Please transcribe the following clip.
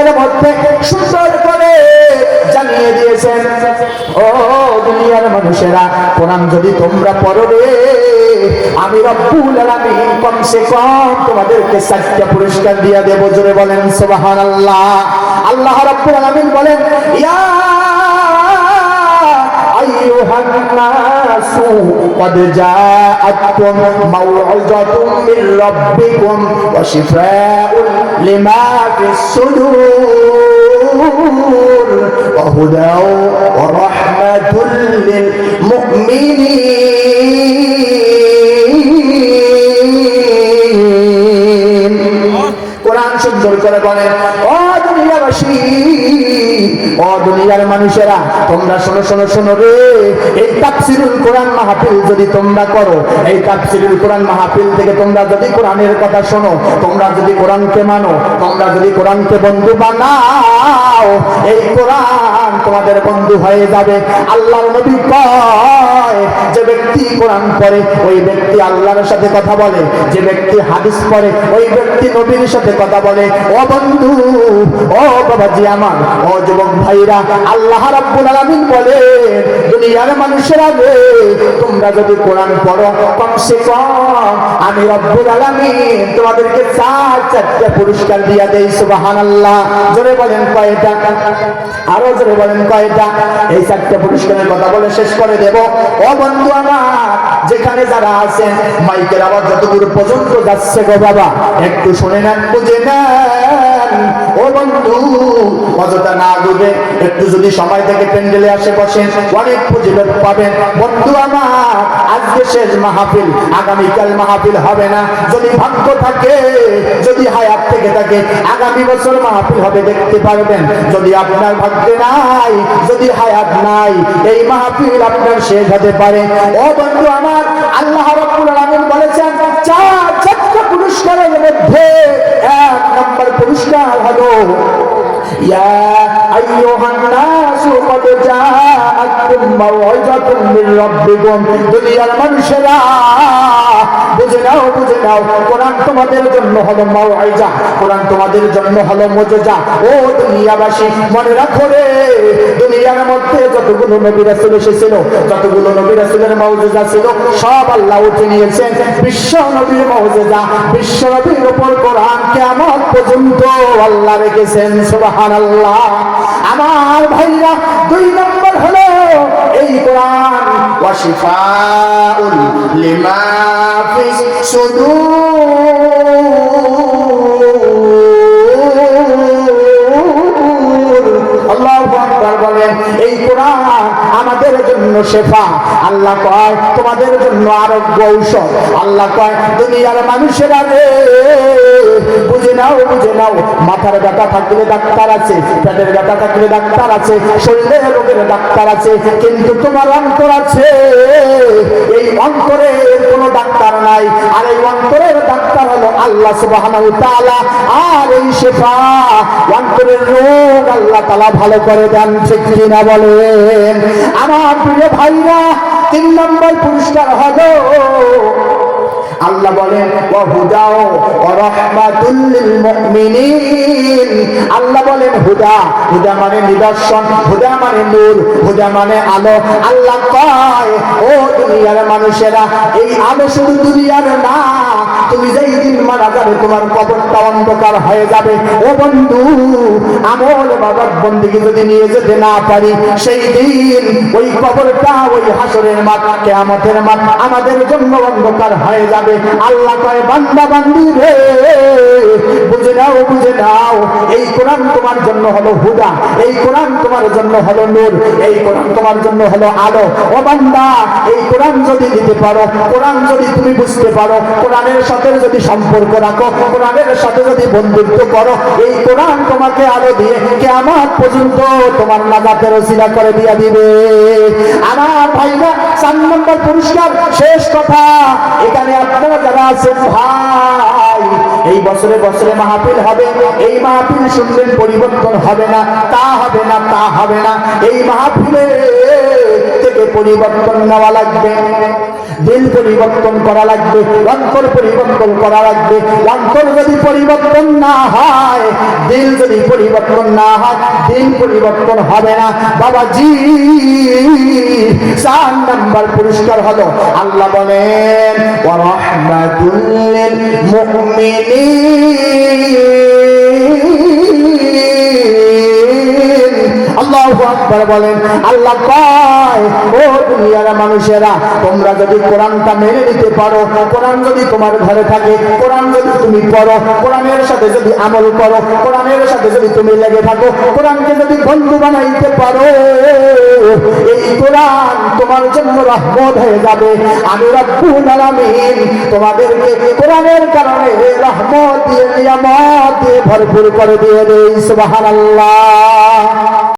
কোরআনের মধ্যে সুন্দর করে জানিয়ে দিয়েছেন, ও দুনিয়ার মানুষেরা, কোরআন যদি তোমরা পড়ো রে, আমি রব্বুল আলামিন কমসে কম তোমাদেরকে 4টা পুরস্কার দিয়ে দেব। জোরে বলেন সুবহানাল্লাহ। আল্লাহ রাব্বুল আলামিন বলেন, ইয়া আইয়ুহান নাসু ক্বাদ জাআতকুম মাউইযাতুম মির রাব্বিকুম ওয়া শিফাউন লিমা ফিস সুদূর ওয়া হুদাও ওয়া রাহমাতুল লিল মুমিনিন। কোরআন সুন্দর করে বলেন, ও দুনিয়াবাসী, ও দুনিয়ার মানুষেরা, তোমরা শোনো শোনো শোনো রে, এই তাফসীরুল কোরআন মাহফিল যদি তোমরা করো, এই তাফসীরুল কোরআন মাহফিল থেকে তোমরা যদি কোরআনের কথা শোনো, তোমরা যদি কোরআনকে মানো, তোমরা যদি কোরআনকে বন্ধু বানাও, এই কোরআন তোমাদের বন্ধু হয়ে যাবে। আল্লাহর নবী কয়, যে ব্যক্তি কোরআন পড়ে ওই ব্যক্তি আল্লাহর সাথে কথা বলে, যে ব্যক্তি হাদিস পড়ে ওই ব্যক্তি নবীর সাথে কথা বলে। ও বন্ধু, ও বাবাজি আমার, ও যুবক ভাইরা, আল্লাহ রাব্বুল আলামিন বলে, দুনিয়ার মানুষেরা রে, তোমরা যদি কোরআন পড়ো, কমসে কম আমি রব্বুল আলামিন তোমাদেরকে 4টা পুরস্কার দিয়ে দেই। সুবহানাল্লাহ। জোরে বলেন কয়টা? আরো জোরে বলেন কয়টা? এই 4টা পুরস্কারের কথা বলে শেষ করে দেব। ও বন্ধু আমার, যেখানে যারা আছেন, মাইকের আওয়াজ যতদূর পর্যন্ত যাচ্ছে গো বাবা, একটু শুনে নেন, বুঝে নেন। ও বন্ধু, অযথা না ডুবে একটু যদি সময় থেকে প্যান্ডেলে আসে বসেন, অনেক ফজিলত পাবেন। বন্ধু আমার, আজকে শেষ মাহফিল, আগামীকাল মাহফিল হবে না। যদি ভাগ্য থাকে, যদি হায়াত থেকে থাকে, আগামী বছর মাহফিল হবে, দেখতে পারবেন। যদি আপনার ভাগ্যে নাই, যদি হায়াত নাই, এই মাহফিল আপনার শেষ হতে পারে। ও বন্ধু আমার, আল্লাহ রাব্বুল আলামিন বলেছেন, 4টা পুরস্কারের মধ্যে 1 নম্বর পুরস্কার হলো, ইয়া আইয়ুহান নাসু ক্বাদ জাআতকুম মাউইযাতুম মির রাব্বিকুম। দুনিয়ার মানুষেরা, বুঝে নাও, বুঝে নাও, কোরআন তোমাদের জন্য হলো মাউইজা, কোরআন তোমাদের জন্য হলো মুজিজা। ও দুনিয়াবাসী, মনে রাখো রে, দুনিয়ার মধ্যে যতগুলো নবী রাসূল এসেছিল, যতগুলো নবী রাসূলের মুজিজা ছিল, সব আল্লাহ উঠে নিয়েছেন। বিশ্ব নবীর মুজিজা, বিশ্ব নবীর উপর কোরআন কিয়ামত পর্যন্ত আল্লাহ রেখেছেন। সুবহানাল্লাহ। আমার ভাইরা, 2 নম্বর হলো এই কোরআন, ওয়া শিফাউল লিমা ফিস সুদূর। আল্লাহু আকবার বলেন, এই কোরআন আমাদের জন্য শেফা। আল্লাহ কয় তোমাদের জন্য আরোগ্য ঔষধ। আল্লাহ কয়, দুনিয়ার মানুষেরা রে, বুঝে নাও, বুঝে নাও, মাথার ব্যথা থাকলে ডাক্তার আছে, পেটের ব্যথা থাকলে ডাক্তার আছে, শরীরের রোগের ডাক্তার আছে, কিন্তু তোমার অন্তর আছে, এই অন্তরের কোনো ডাক্তার নাই। আর এই অন্তরের ডাক্তার হলো আল্লাহ সুবহানাহু ওয়া তাআলা। আর এই শেফা, অন্তরের রোগ আল্লাহ তাআলা ভালো করে দেন। ঠিক কিনা বলেন আমার প্রিয় ভাইরা? 3 নম্বর পুরস্কার হলো, আল্লাহ বলেন, ওয়া হুদাও ওয়া রাহমাতুল লিল মুমিনিন। আল্লাহ বলেন হুদা, হুদা মানে নিদর্শন, হুদা মানে নূর, হুদা মানে আলো। আল্লাহ কয়, ও দুনিয়ার মানুষেরা, এই আলো শুধু দুনিয়ার না, তুমি যেই দিন মারা যাবে তোমার কবরটা অন্ধকার হয়ে যাবে। ও বন্ধু, আমল ইবাদত বندگی যদি নিয়ে যেতে না পারি, সেই দিন ওই কবরটা, ওই হাসরের মাঠ, কিয়ামতের মাঠ আমাদের জন্য অন্ধকার হয়ে যাবে। আল্লাহ কয়, বান্দা বান্দি রে, বুঝে নাও, বুঝে নাও, এই কোরআন তোমার জন্য হলো হুদা, এই কোরআন তোমার জন্য হলো নূর, এই কোরআন তোমার জন্য হলো আলো। ও বান্দা, এই কোরআন যদি দিতে পারো, কোরআন যদি তুমি বুঝতে পারো, কোরআনের সাথে যদি সম্পর্ক রাখো, কোরআনের সাথে যদি বন্ধুত্ব করো, এই কোরআন তোমাকে আলো দিয়ে কিয়ামত পর্যন্ত তোমার নাজাতের ওসিলা করে দিয়ে দিবে। আমার ভাইরা, 4 নম্বর পুরস্কার, শেষ কথা। এখানে আপনারা যারা আছেন ভাই, এই বছরে বছরে মাহফিল হবে, এই মাহফিল শুনলেন পরিবর্তন হবে না, তা হবে না, তা হবে না। এই মাহফিলে থেকে পরিবর্তন নেওয়া লাগবে, দিল পরিবর্তন করা লাগবে, অন্তর পরিবর্তন করা লাগবে। অন্তর যদি পরিবর্তন না হয়, দিল যদি পরিবর্তন না হয় দিন পরিবর্তন হবে না। বাবাজি 4 নাম্বার পুরস্কার হলো আল্লাহ বলেন ওয়া রাহমাতুল লিল মুমিনিন। আল্লাহু আকবার বলেন। আল্লাহ কয় ও দুনিয়ার মানুষেরা তোমরা যদি কোরআনটা মেনে নিতে পারো, কোরআন যদি তোমার ঘরে থাকে, কোরআন যদি তুমি পড়ো, কোরআনের সাথে যদি আমল করো, কোরআনের সাথে যদি তুমি লেগে থাকো, কোরআনকে যদি বন্ধু বানাইতে পারো, এই কোরআন তোমার জন্য রহমত হয়ে যাবে। আমি রব্বুল আলামিন তোমাদেরকে কোরআনের কারণে রহমত দিয়ে নিয়ামত দিয়ে ভরপুর করে দিয়ে দেই। সুবহানাল্লাহ।